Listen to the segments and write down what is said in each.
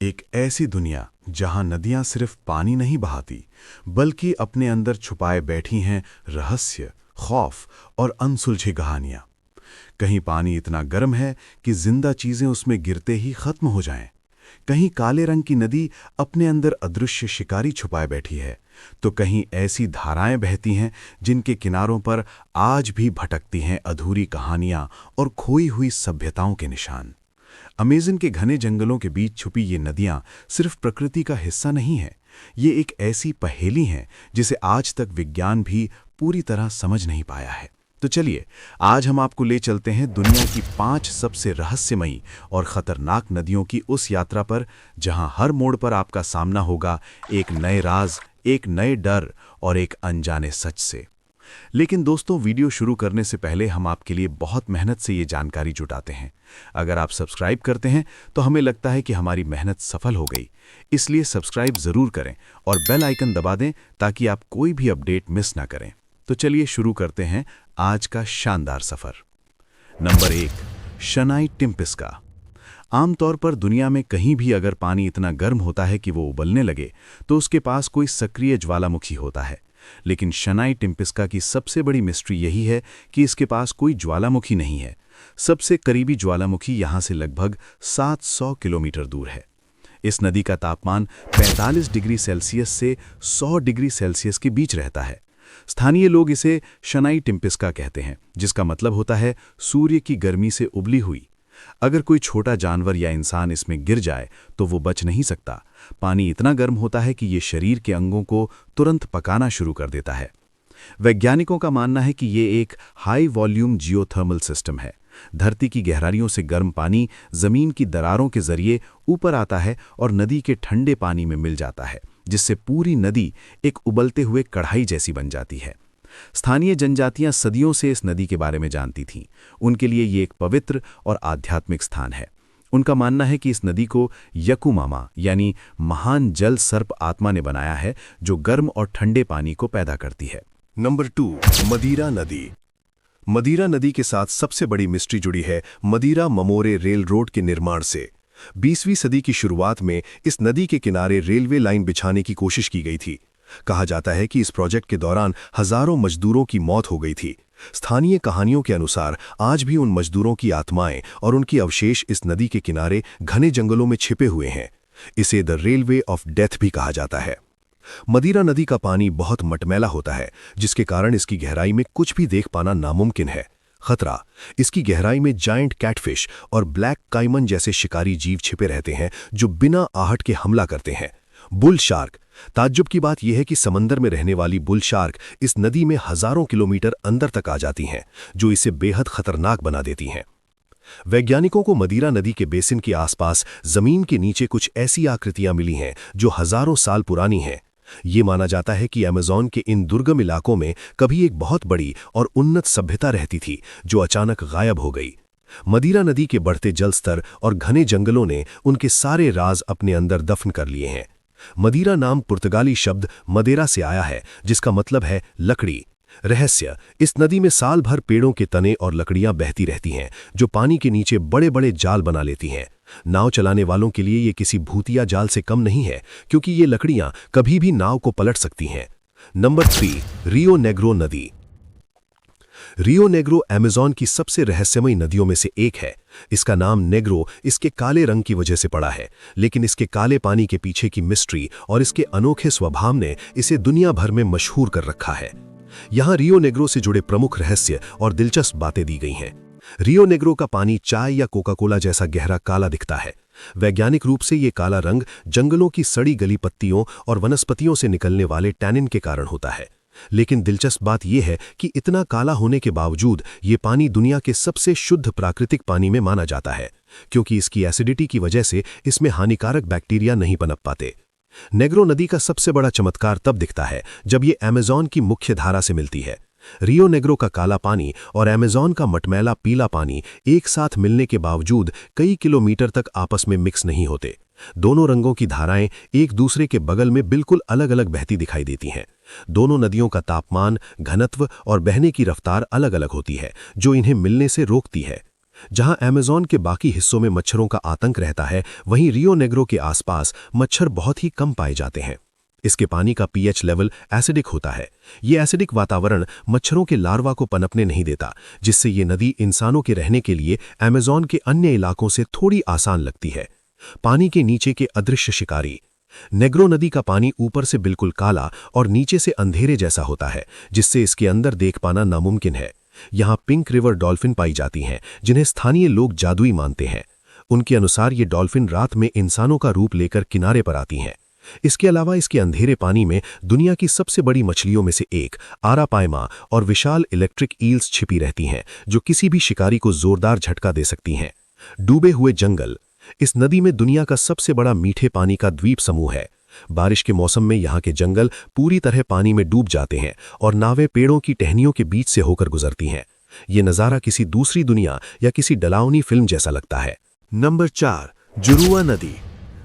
एक ऐसी दुनिया जहां नदियां सिर्फ पानी नहीं बहाती, बल्कि अपने अंदर छुपाए बैठी हैं रहस्य, खौफ और अनसुलझी कहानियां। कहीं पानी इतना गर्म है कि जिंदा चीजें उसमें गिरते ही खत्म हो जाएं। कहीं काले रंग की नदी अपने अंदर अदृश्य शिकारी छुपाए बैठी है, तो कहीं ऐसी धाराएं बहती हैं जिनके किनारों पर आज भी भटकती हैं अधूरी कहानियां और खोई हुई सभ्यताओं के निशान। अमेज़न के घने जंगलों के बीच छुपी ये नदियां सिर्फ प्रकृति का हिस्सा नहीं है, ये एक ऐसी पहेली हैं जिसे आज तक विज्ञान भी पूरी तरह समझ नहीं पाया है। तो चलिए, आज हम आपको ले चलते हैं दुनिया की 5 सबसे रहस्यमयी और खतरनाक नदियों की उस यात्रा पर, जहां हर मोड़ पर आपका सामना होगा एक नए राज, एक नए डर और एक अनजाने सच से। लेकिन दोस्तों, वीडियो शुरू करने से पहले हम आपके लिए बहुत मेहनत से ये जानकारी जुटाते हैं। अगर आप सब्सक्राइब करते हैं तो हमें लगता है कि हमारी मेहनत सफल हो गई। इसलिए सब्सक्राइब ज़रूर करें और बेल आइकन दबा दें ताकि आप कोई भी अपडेट मिस ना करें। तो चलिए शुरू करते हैं आज का शानदार सफ़र। नंबर 1, शनाई टिम्पिस्का। आमतौर पर दुनिया में कहीं भी अगर पानी इतना गर्म होता है कि वो उबलने लगे, तो उसके पास कोई सक्रिय ज्वालामुखी होता है। लेकिन शनाई टिम्पिस्का की सबसे बड़ी मिस्ट्री यही है कि इसके पास कोई ज्वालामुखी नहीं है। सबसे करीबी ज्वालामुखी यहाँ से लगभग 700 किलोमीटर दूर है। इस नदी का तापमान 45 डिग्री सेल्सियस से 100 डिग्री सेल्सियस के बीच रहता है। स्थानीय लोग इसे शनाई टिम्पिस्का कहते हैं, जिसका मतलब होता है सूर्य की गर्मी से उबली हुई। अगर कोई छोटा जानवर या इंसान इसमें गिर जाए तो वो बच नहीं सकता। पानी इतना गर्म होता है कि ये शरीर के अंगों को तुरंत पकाना शुरू कर देता है। वैज्ञानिकों का मानना है कि ये एक हाई वॉल्यूम जियोथर्मल सिस्टम है। धरती की गहराइयों से गर्म पानी जमीन की दरारों के जरिए ऊपर आता है और नदी के ठंडे पानी में मिल जाता है, जिससे पूरी नदी एक उबलते हुए कढ़ाई जैसी बन जाती है। स्थानीय जनजातियां सदियों से इस नदी के बारे में जानती थीं। उनके लिए ये एक पवित्र और आध्यात्मिक स्थान है। उनका मानना है कि इस नदी को यकुमामा यानी महान जल सर्प आत्मा ने बनाया है, जो गर्म और ठंडे पानी को पैदा करती है। नंबर 2, मदीरा नदी। मदीरा नदी के साथ सबसे बड़ी मिस्ट्री जुड़ी है मदीरा ममोरे रेल रोड के निर्माण से। 20वीं सदी की शुरुआत में इस नदी के किनारे रेलवे लाइन बिछाने की कोशिश की गई थी। कहा जाता है कि इस प्रोजेक्ट के दौरान हजारों मजदूरों की मौत हो गई थी। स्थानीय कहानियों के अनुसार आज भी उन मजदूरों की आत्माएं और उनकी अवशेष इस नदी के किनारे घने जंगलों में छिपे हुए हैं। इसे द रेलवे ऑफ डेथ भी कहा जाता है। मदीरा नदी का पानी बहुत मटमैला होता है, जिसके कारण इसकी गहराई में कुछ भी देख पाना नामुमकिन है। खतरा, इसकी गहराई में जायंट कैटफिश और ब्लैक काइमन जैसे शिकारी जीव छिपे रहते हैं, जो बिना आहट के हमला करते हैं। Bull shark. ताज्जुब की बात यह है कि समंदर में रहने वाली बुल शार्क इस नदी में हजारों किलोमीटर अंदर तक आ जाती हैं, जो इसे बेहद खतरनाक बना देती हैं। वैज्ञानिकों को मदीरा नदी के बेसिन के आसपास जमीन के नीचे कुछ ऐसी आकृतियां मिली हैं जो हजारों साल पुरानी हैं। ये माना जाता है कि अमेज़न के इन दुर्गम इलाकों में कभी एक बहुत बड़ी और उन्नत सभ्यता रहती थी, जो अचानक गायब हो गई। मदीरा नदी के बढ़ते जल स्तर और घने जंगलों ने उनके सारे राज अपने अंदर दफन कर लिए हैं। मदीरा नाम पुर्तगाली शब्द मदेरा से आया है, जिसका मतलब है लकड़ी। रहस्य, इस नदी में साल भर पेड़ों के तने और लकड़ियां बहती रहती हैं, जो पानी के नीचे बड़े बड़े जाल बना लेती हैं। नाव चलाने वालों के लिए ये किसी भूतिया जाल से कम नहीं है, क्योंकि ये लकड़ियां कभी भी नाव को पलट सकती हैं। नंबर 3, रियो नेग्रो नदी। रियो नेग्रो अमेज़न की सबसे रहस्यमयी नदियों में से एक है। इसका नाम नेग्रो इसके काले रंग की वजह से पड़ा है, लेकिन इसके काले पानी के पीछे की मिस्ट्री और इसके अनोखे स्वभाव ने इसे दुनिया भर में मशहूर कर रखा है। यहाँ रियो नेग्रो से जुड़े प्रमुख रहस्य और दिलचस्प बातें दी गई हैं। रियो नेग्रो का पानी चाय या कोका कोला जैसा गहरा काला दिखता है। वैज्ञानिक रूप से ये काला रंग जंगलों की सड़ी गली पत्तियों और वनस्पतियों से निकलने वाले टैनिन के कारण होता है। लेकिन दिलचस्प बात यह है कि इतना काला होने के बावजूद ये पानी दुनिया के सबसे शुद्ध प्राकृतिक पानी में माना जाता है, क्योंकि इसकी एसिडिटी की वजह से इसमें हानिकारक बैक्टीरिया नहीं पनप पाते। नेग्रो नदी का सबसे बड़ा चमत्कार तब दिखता है जब ये अमेज़न की मुख्य धारा से मिलती है। रियो नेग्रो का काला पानी और अमेज़न का मटमैला पीला पानी एक साथ मिलने के बावजूद कई किलोमीटर तक आपस में मिक्स नहीं होते। दोनों रंगों की धाराएं एक दूसरे के बगल में बिल्कुल अलग अलग बहती दिखाई देती हैं। दोनों नदियों का तापमान, घनत्व और बहने की रफ्तार अलग अलग होती है, जो इन्हें मिलने से रोकती है। जहां अमेज़न के बाकी हिस्सों में मच्छरों का आतंक रहता है, वहीं रियो नेग्रो के आसपास मच्छर बहुत ही कम पाए जाते हैं। इसके पानी का पीएच लेवल एसिडिक होता है। ये एसिडिक वातावरण मच्छरों के लार्वा को पनपने नहीं देता, जिससे ये नदी इंसानों के रहने के लिए अमेज़न के अन्य इलाकों से थोड़ी आसान लगती है। पानी के नीचे के अदृश्य शिकारी। नेग्रो नदी का पानी ऊपर से बिल्कुल काला और नीचे से अंधेरे जैसा होता है, जिससे इसके अंदर देख पाना नामुमकिन है। यहाँ पिंक रिवर डॉल्फिन पाई जाती हैं, जिन्हें स्थानीय लोग जादुई मानते हैं। उनके अनुसार ये डॉल्फिन रात में इंसानों का रूप लेकर किनारे पर आती हैं। इसके अलावा इसके अंधेरे पानी में दुनिया की सबसे बड़ी मछलियों में से एक आरापाइमा और विशाल इलेक्ट्रिक ईल्स छिपी रहती हैं, जो किसी भी शिकारी को जोरदार झटका दे सकती हैं। डूबे हुए जंगल। इस नदी में दुनिया का सबसे बड़ा मीठे पानी का द्वीप समूह है। बारिश के मौसम में यहाँ के जंगल पूरी तरह पानी में डूब जाते हैं और नावें पेड़ों की टहनियों के बीच से होकर गुजरती हैं। ये नज़ारा किसी दूसरी दुनिया या किसी डरावनी फिल्म जैसा लगता है। नंबर 4, जुरुआ नदी।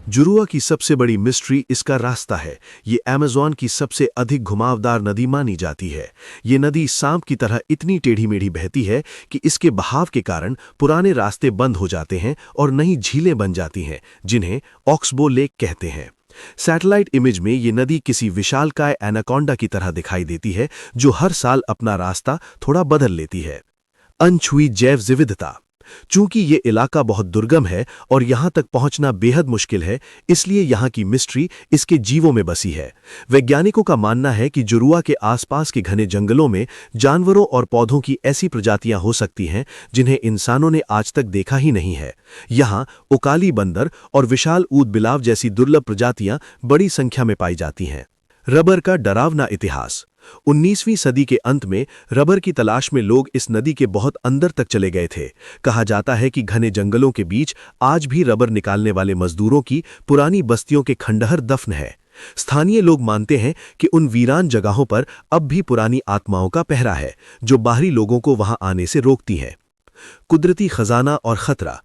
जुरुआ की सबसे बड़ी मिस्ट्री इसका रास्ता है। ये अमेज़न की सबसे अधिक घुमावदार नदी मानी जाती है। ये नदी सांप की तरह इतनी टेढ़ी मेढ़ी बहती है कि इसके बहाव के कारण पुराने रास्ते बंद हो जाते हैं और नई झीलें बन जाती हैं, जिन्हें ऑक्सबो लेक कहते हैं। सैटेलाइट इमेज में ये नदी किसी विशालकाय एनाकोंडा की तरह दिखाई देती है, जो हर साल अपना रास्ता थोड़ा बदल लेती है। अनछुई जैव विविधता। चूंकि ये इलाका बहुत दुर्गम है और यहाँ तक पहुँचना बेहद मुश्किल है, इसलिए यहाँ की मिस्ट्री इसके जीवों में बसी है। वैज्ञानिकों का मानना है कि जुरुआ के आसपास के घने जंगलों में जानवरों और पौधों की ऐसी प्रजातियां हो सकती हैं जिन्हें इंसानों ने आज तक देखा ही नहीं है। यहाँ उकाली बंदर और विशाल ऊदबिलाव जैसी दुर्लभ प्रजातियां बड़ी संख्या में पाई जाती हैं। रबर का डरावना इतिहास। 19वीं सदी के अंत में रबर की तलाश में लोग इस नदी के बहुत अंदर तक चले गए थे। कहा जाता है कि घने जंगलों के बीच आज भी रबर निकालने वाले मजदूरों की पुरानी बस्तियों के खंडहर दफन है। स्थानीय लोग मानते हैं कि उन वीरान जगहों पर अब भी पुरानी आत्माओं का पहरा है, जो बाहरी लोगों को वहां आने से रोकती हैं। कुदरती खजाना और खतरा।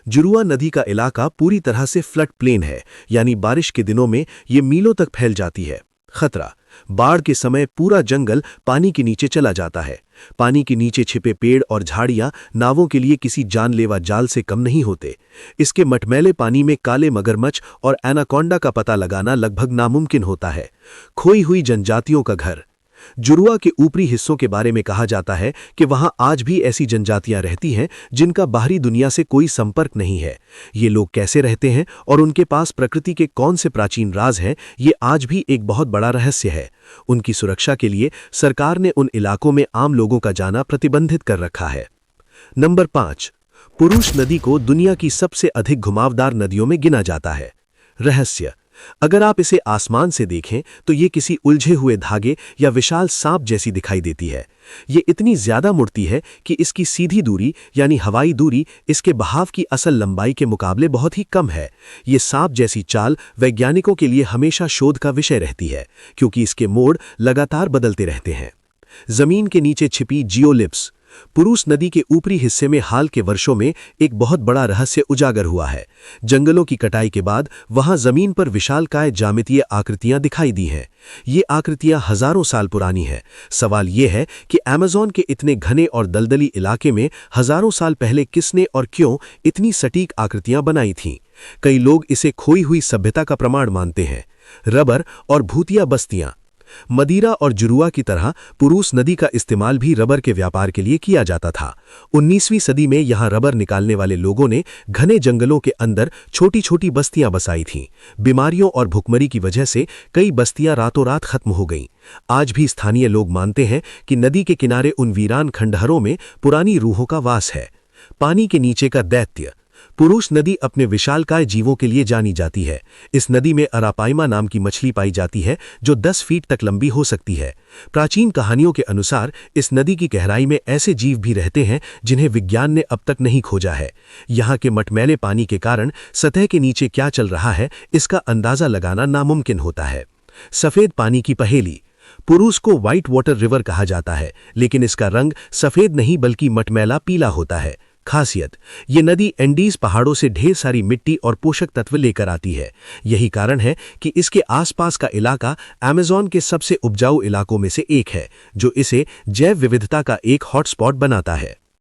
जुरुआ नदी का इलाका पूरी तरह से फ्लड प्लेन है, यानी बारिश के दिनों में ये मीलों तक फैल जाती है। खतरा। बाढ़ के समय पूरा जंगल पानी के नीचे चला जाता है। पानी के नीचे छिपे पेड़ और झाड़ियां नावों के लिए किसी जानलेवा जाल से कम नहीं होते। इसके मटमैले पानी में काले मगरमच्छ और एनाकोंडा का पता लगाना लगभग नामुमकिन होता है। खोई हुई जनजातियों का घर। जुरुआ के ऊपरी हिस्सों के बारे में कहा जाता है कि वहां आज भी ऐसी जनजातियां रहती हैं जिनका बाहरी दुनिया से कोई संपर्क नहीं है। ये लोग कैसे रहते हैं और उनके पास प्रकृति के कौन से प्राचीन राज हैं, ये आज भी एक बहुत बड़ा रहस्य है। उनकी सुरक्षा के लिए सरकार ने उन इलाकों में आम लोगों का जाना प्रतिबंधित कर रखा है। नंबर 5, पुरुष नदी को दुनिया की सबसे अधिक घुमावदार नदियों में गिना जाता है। रहस्य। अगर आप इसे आसमान से देखें तो ये किसी उलझे हुए धागे या विशाल सांप जैसी दिखाई देती है। ये इतनी ज्यादा मुड़ती है कि इसकी सीधी दूरी यानी हवाई दूरी इसके बहाव की असल लंबाई के मुकाबले बहुत ही कम है। ये सांप जैसी चाल वैज्ञानिकों के लिए हमेशा शोध का विषय रहती है, क्योंकि इसके मोड़ लगातार बदलते रहते हैं। जमीन के नीचे छिपी जियोलिप्स। पुरुष नदी के ऊपरी हिस्से में हाल के वर्षों में एक बहुत बड़ा रहस्य उजागर हुआ है। जंगलों की कटाई के बाद वहां जमीन पर विशालकाय ज्यामितीय आकृतियां दिखाई दी हैं। ये आकृतियां हजारों साल पुरानी हैं। सवाल यह है कि अमेज़न के इतने घने और दलदली इलाके में हजारों साल पहले किसने और क्यों इतनी सटीक आकृतियां बनाई थीं। कई लोग इसे खोई हुई सभ्यता का प्रमाण मानते हैं। रबर और भूतिया बस्तियां। मदिरा और जुरुआ की तरह पुरुष नदी का इस्तेमाल भी रबर के व्यापार के लिए किया जाता था। 19वीं सदी में यहां रबर निकालने वाले लोगों ने घने जंगलों के अंदर छोटी छोटी बस्तियां बसाई थीं। बीमारियों और भुखमरी की वजह से कई बस्तियां रातों रात खत्म हो गईं। आज भी स्थानीय लोग मानते हैं कि नदी के किनारे उन वीरान खंडहरों में पुरानी रूहों का वास है। पानी के नीचे का दैत्य। पुरुष नदी अपने विशालकाय जीवों के लिए जानी जाती है। इस नदी में अरापाइमा नाम की मछली पाई जाती है, जो 10 फीट तक लंबी हो सकती है। प्राचीन कहानियों के अनुसार इस नदी की गहराई में ऐसे जीव भी रहते हैं जिन्हें विज्ञान ने अब तक नहीं खोजा है। यहाँ के मटमैले पानी के कारण सतह के नीचे क्या चल रहा है, इसका अंदाजा लगाना नामुमकिन होता है। सफेद पानी की पहेली। पुरुष को व्हाइट वाटर रिवर कहा जाता है, लेकिन इसका रंग सफेद नहीं बल्कि मटमैला पीला होता है। खासियत, ये नदी एंडीज पहाड़ों से ढेर सारी मिट्टी और पोषक तत्व लेकर आती है। यही कारण है कि इसके आसपास का इलाका अमेज़न के सबसे उपजाऊ इलाकों में से एक है, जो इसे जैव विविधता का एक हॉटस्पॉट बनाता है।